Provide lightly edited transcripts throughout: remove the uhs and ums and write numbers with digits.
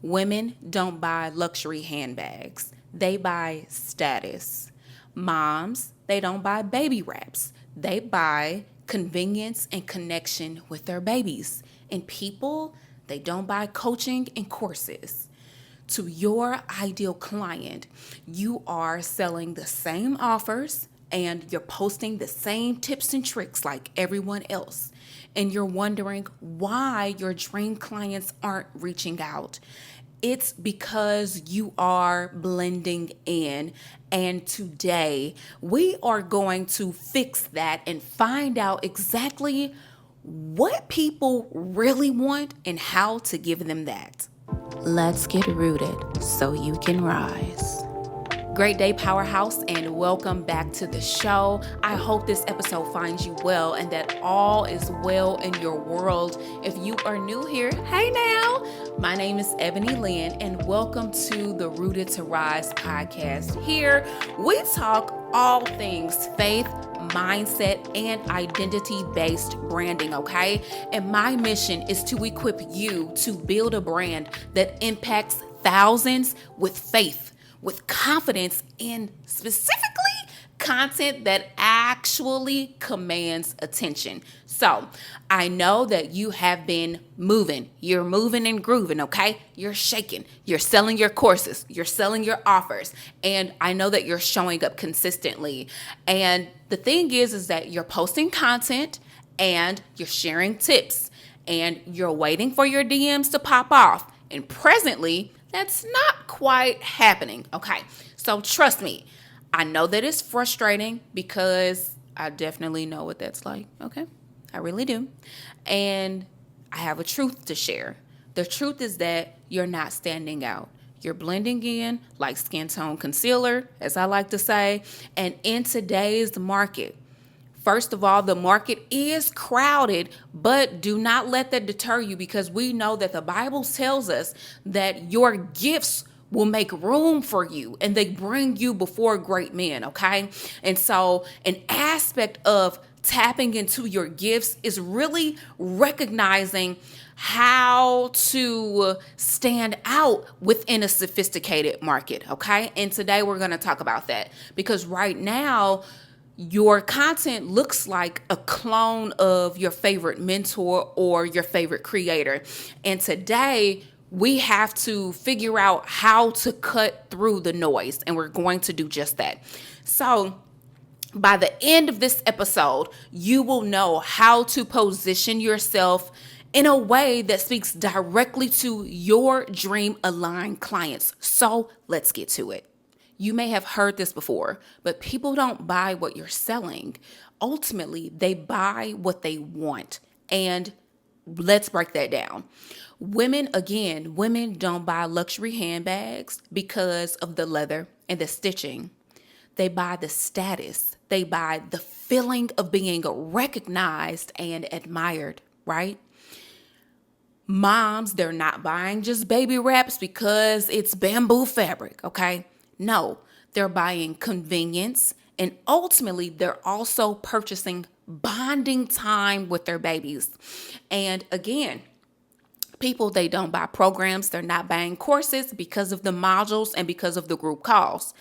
Women don't buy luxury handbags, they buy status. Moms, they don't buy baby wraps, they buy convenience and connection with their babies. And people, they don't buy coaching and courses. To your ideal client, you are selling the same offers and you're posting the same tips and tricks like everyone else. And you're wondering why your dream clients aren't reaching out. It's because you are blending in. And today we are going to fix that and find out exactly what people really want and how to give them that. Let's get rooted so you can rise. Great day, Powerhouse, and welcome back to the show. I hope this episode finds you well and that all is well in your world. If you are new here, hey now, my name is Ebony Lyn, and welcome to the Rooted to Rise podcast. Here, we talk all things faith, mindset, and identity-based branding, okay? And my mission is to equip you to build a brand that impacts thousands with faith, with confidence, and specifically content that actually commands attention. So I know that you have been moving. You're moving and grooving, okay? You're shaking. You're selling your courses. You're selling your offers. And I know that you're showing up consistently. And the thing is that you're posting content and you're sharing tips and you're waiting for your DMs to pop off. And presently, that's not quite happening. Okay, so trust me, I know that it's frustrating because I definitely know what that's like. Okay, I really do. And I have a truth to share. The truth is that you're not standing out. You're blending in like skin tone concealer, as I like to say. And in today's market, first of all, the market is crowded, but do not let that deter you because we know that the Bible tells us that your gifts will make room for you and they bring you before great men, okay? And so an aspect of tapping into your gifts is really recognizing how to stand out within a sophisticated market, okay? And today we're going to talk about that because right now, your content looks like a clone of your favorite mentor or your favorite creator. And today, we have to figure out how to cut through the noise, and we're going to do just that. So, by the end of this episode, you will know how to position yourself in a way that speaks directly to your dream aligned clients. So, let's get to it. You may have heard this before, but people don't buy what you're selling. Ultimately, they buy what they want. And let's break that down. Women don't buy luxury handbags because of the leather and the stitching. They buy the status. They buy the feeling of being recognized and admired, right? Moms, they're not buying just baby wraps because it's bamboo fabric, okay? No, they're buying convenience, and ultimately they're also purchasing bonding time with their babies. And again, people, they don't buy programs, they're not buying courses because of the modules and because of the group calls.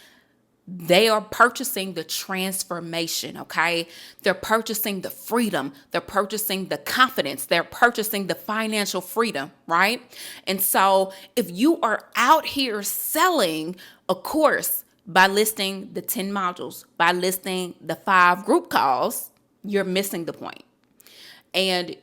They are purchasing the transformation, okay? They're purchasing the freedom. They're purchasing the confidence. They're purchasing the financial freedom, right? And so if you are out here selling a course by listing the 10 modules, by listing the 5 group calls, you're missing the point. And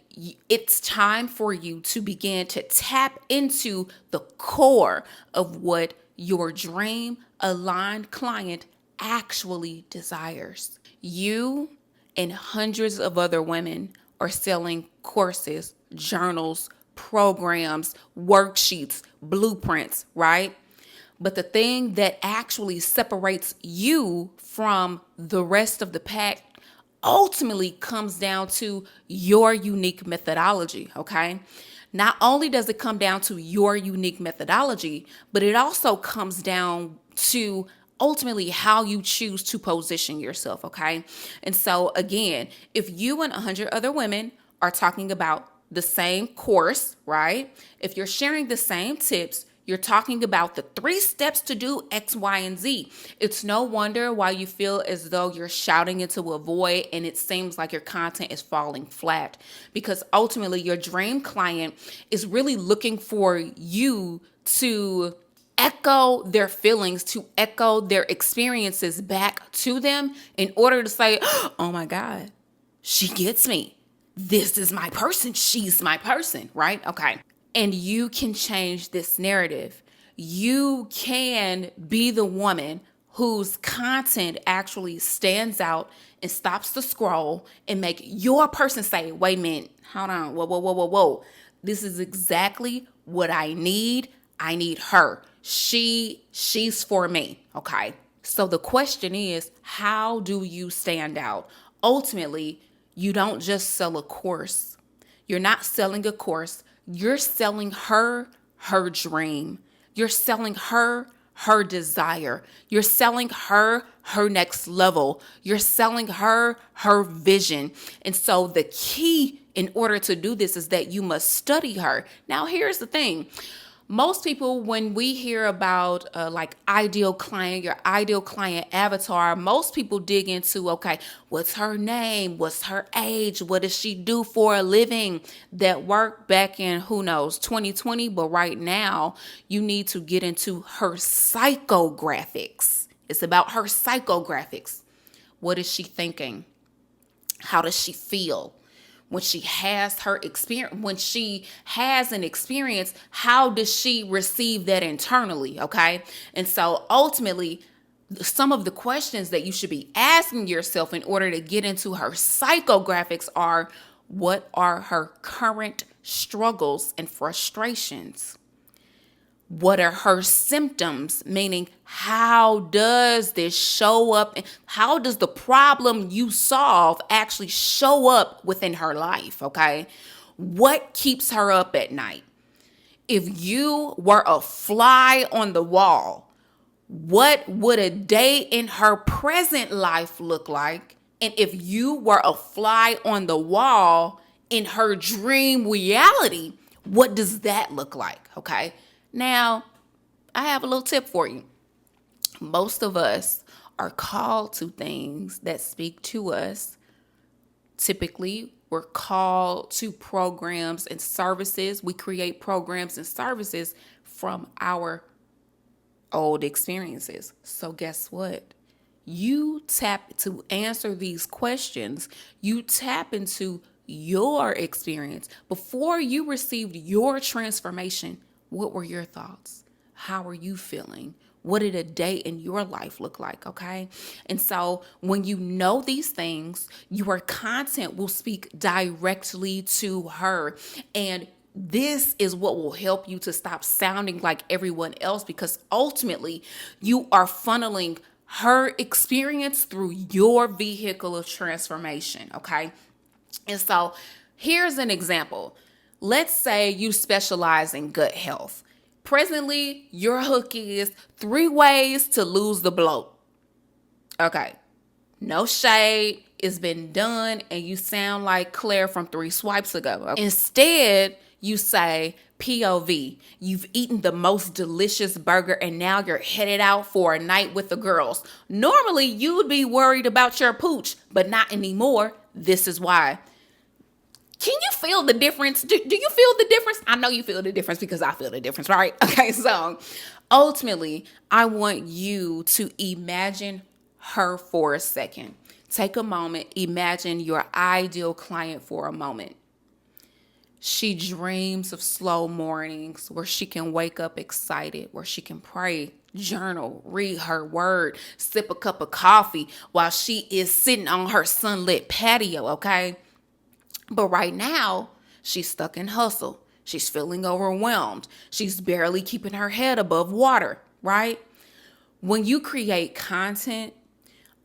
it's time for you to begin to tap into the core of what your dream aligned client actually desires. You and hundreds of other women are selling courses, journals, programs, worksheets, blueprints, right? But the thing that actually separates you from the rest of the pack ultimately comes down to your unique methodology, okay? Not only does it come down to your unique methodology, but it also comes down to ultimately how you choose to position yourself, okay? And so again, if you and 100 other women are talking about the same course, right? If you're sharing the same tips, You're talking about the 3 steps to do X, Y, and Z. It's no wonder why you feel as though you're shouting into a void and it seems like your content is falling flat, because ultimately your dream client is really looking for you to echo their feelings, to echo their experiences back to them in order to say, oh my God, she gets me. This is my person. She's my person, right? Okay. And you can change this narrative. You can be the woman whose content actually stands out and stops the scroll and make your person say, wait a minute, hold on, whoa. This is exactly what I need. I need her. She's for me, okay? So the question is, how do you stand out? Ultimately, you don't just sell a course. You're not selling a course. You're selling her dream. You're selling her desire. You're selling her next level. You're selling her vision. And so the key in order to do this is that you must study her. Now, here's the thing. Most people, when we hear about like ideal client, your ideal client avatar, most people dig into, okay, what's her name? What's her age? What does she do for a living? That worked back in, who knows, 2020. But right now, you need to get into her psychographics. It's about her psychographics. What is she thinking? How does she feel? When she has her experience, when she has an experience, how does she receive that internally? Okay. And so ultimately, some of the questions that you should be asking yourself in order to get into her psychographics are, what are her current struggles and frustrations? What are her symptoms? Meaning, how does this show up? How does the problem you solve actually show up within her life? Okay. What keeps her up at night? If you were a fly on the wall, what would a day in her present life look like? And if you were a fly on the wall in her dream reality, what does that look like? Okay. Now, I have a little tip for you. Most of us are called to things that speak to us. Typically, we're called to programs and services. We create programs and services from our old experiences. So guess what? You tap to answer these questions. You tap into your experience. Before you received your transformation, what were your thoughts? How are you feeling? What did a day in your life look like? Okay. And so when you know these things, your content will speak directly to her. And this is what will help you to stop sounding like everyone else, because ultimately you are funneling her experience through your vehicle of transformation. Okay. And so here's an example. Let's say you specialize in gut health. Presently, your hook is 3 ways to lose the bloat. Okay. No shade. It's been done and you sound like Claire from 3 swipes ago. Instead, you say POV. You've eaten the most delicious burger and now you're headed out for a night with the girls. Normally, you'd be worried about your pooch, but not anymore. This is why. Can you feel the difference? Do you feel the difference? I know you feel the difference because I feel the difference, right? Okay, so ultimately, I want you to imagine her for a second. Take a moment. Imagine your ideal client for a moment. She dreams of slow mornings where she can wake up excited, where she can pray, journal, read her word, sip a cup of coffee while she is sitting on her sunlit patio, okay? But right now, she's stuck in hustle. She's feeling overwhelmed. She's barely keeping her head above water, right? When you create content,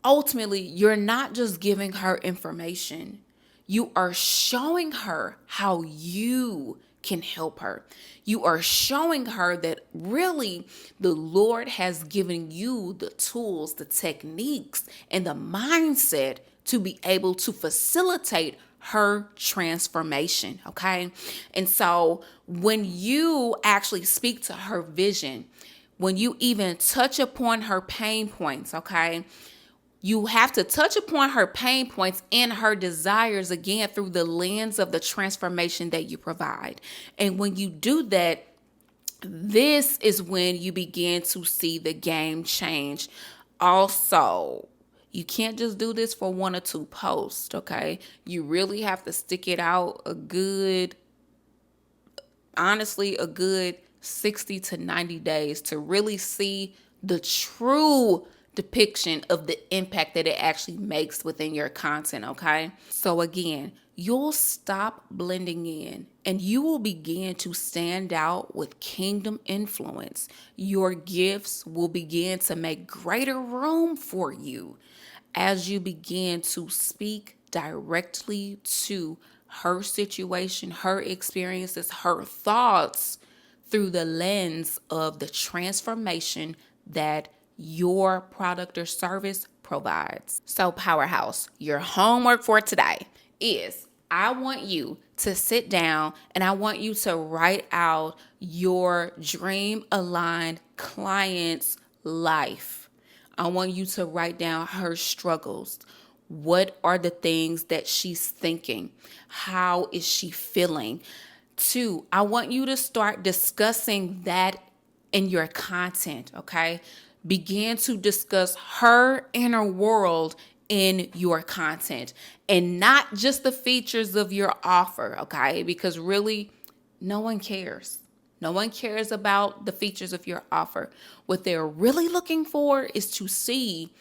ultimately, you're not just giving her information. You are showing her how you can help her. You are showing her that really the Lord has given you the tools, the techniques, and the mindset to be able to facilitate her transformation, okay? And so when you actually speak to her vision, when you even touch upon her pain points, okay? You have to touch upon her pain points and her desires again through the lens of the transformation that you provide. And when you do that, this is when you begin to see the game change. Also, you can't just do this for 1 or 2 posts, okay? You really have to stick it out a good 60 to 90 days to really see the true depiction of the impact that it actually makes within your content, okay? So again, you'll stop blending in and you will begin to stand out with kingdom influence. Your gifts will begin to make greater room for you as you begin to speak directly to her situation, her experiences, her thoughts through the lens of the transformation that your product or service provides. So, Powerhouse, your homework for today is I want you to sit down and I want you to write out your dream aligned client's life. I want you to write down her struggles. What are the things that she's thinking? How is she feeling? 2, I want you to start discussing that in your content, okay? Begin to discuss her inner world in your content and not just the features of your offer, okay? Because really, no one cares. No one cares about the features of your offer. What they're really looking for is to see,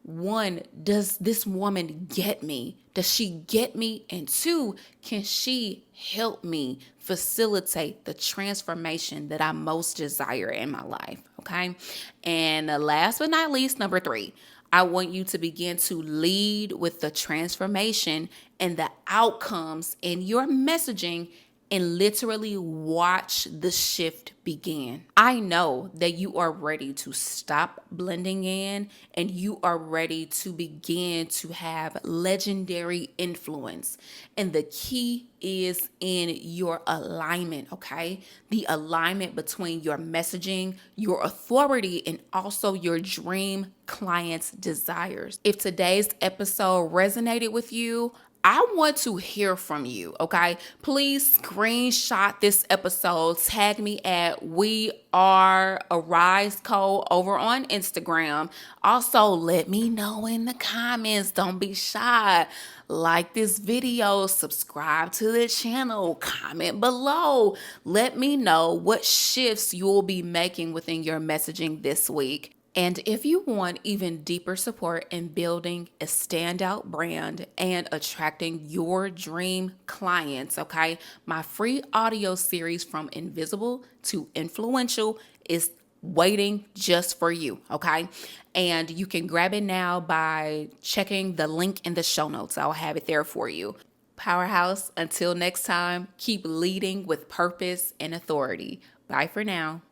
1, does this woman get me? Does she get me? And 2, can she help me facilitate the transformation that I most desire in my life? Okay. And last but not least, number 3, I want you to begin to lead with the transformation and the outcomes in your messaging and literally watch the shift begin. I know that you are ready to stop blending in and you are ready to begin to have legendary influence. And the key is in your alignment, okay? The alignment between your messaging, your authority, and also your dream client's desires. If today's episode resonated with you, I want to hear from you, okay? Please screenshot this episode. Tag me at We Are Arise Co over on Instagram. Also, let me know in the comments. Don't be shy. Like this video, subscribe to the channel, comment below. Let me know what shifts you'll be making within your messaging this week. And if you want even deeper support in building a standout brand and attracting your dream clients, okay, my free audio series From Invisible to Influential is waiting just for you, okay? And you can grab it now by checking the link in the show notes. I'll have it there for you. Powerhouse, until next time, keep leading with purpose and authority. Bye for now.